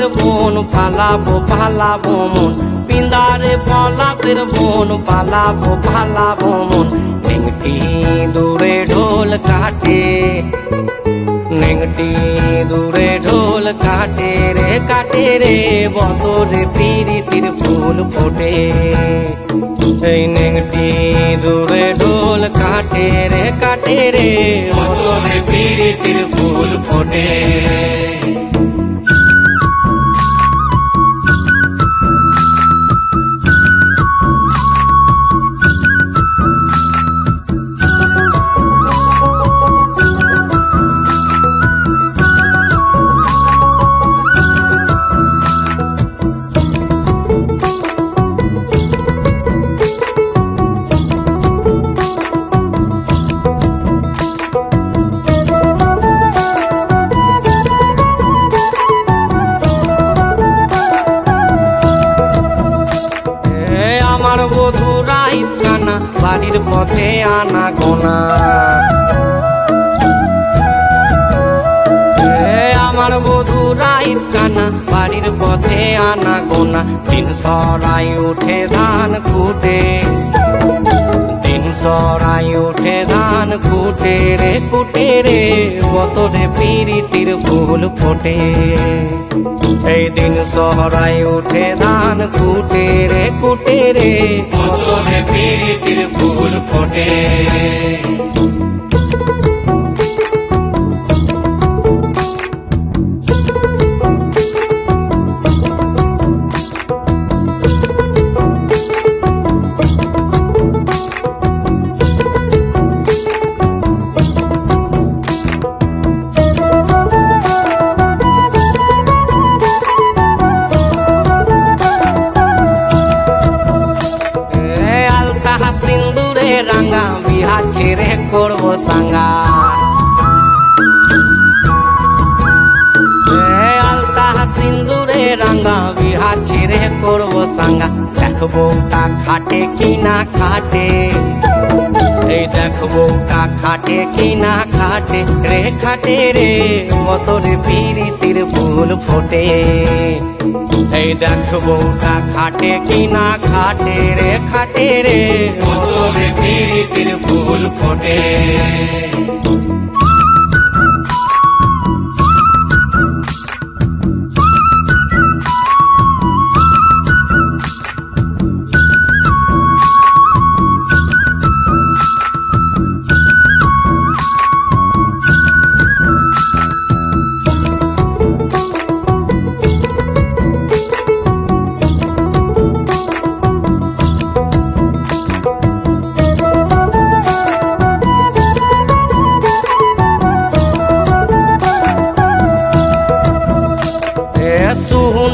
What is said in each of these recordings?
পলাশের বোন পালাবো পালাবো মন, পিন্দারে পলাশের বোন পালাবো পালাবো মন। নেংটি দূরে ঢোল কাটে, নেংটি দূরে ঢোল কাটে রে বতরে পিরিতির ফুল ফোটে। এই নেংটি দূরে ঢোল কাটে রে বতরে পিরিতির ফুল ফোটে। আমার বধূ রাইত কানা বাড়ির পথে আনা গোনা, আমার বধূ রাইত কানা বাড়ির পথে আনা গোনা। দিন সরাই উঠে ধান খুঁটে, দিন সরাই উঠে ধান খুঁটে রে বতরে পিরিতির ফুল ফোটে। এই দিন সরাই উঠে ধান খুঁটে রে বতরে পিরিতির ফুল ফোটে। রাঙ্গা বিহা ছেড়ে করবো সাঙ্গা, আলতা সিন্দুরে রাঙ্গা বিহা ছেড়ে করবো সাঙ্গা। দেখবো তা খাটে কিনা খাটে, এই দেখবো তা খাটে কিনা খাটে রে বতরে পিরিতির ফুল ফোটে। এই দেখবো তা খাটে কিনা খাটে রে বতরে পিরিতির ফুল ফোটে।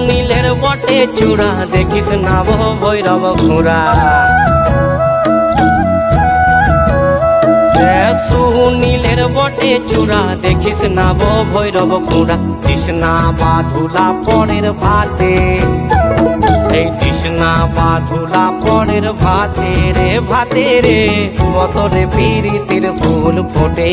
নীলের বটে চূড়া দেখিস নাভ ভৈরব ঘোড়া, নীলের বটে চূড়া দেখিস নাভ ভৈরব ঘোড়া। তৃষ্ণা বাধুলা পরের ভাতে, এই তৃষ্ণা বাধুলা পরের ভাতে রে বতরে পিরিতির ফুল ফোটে।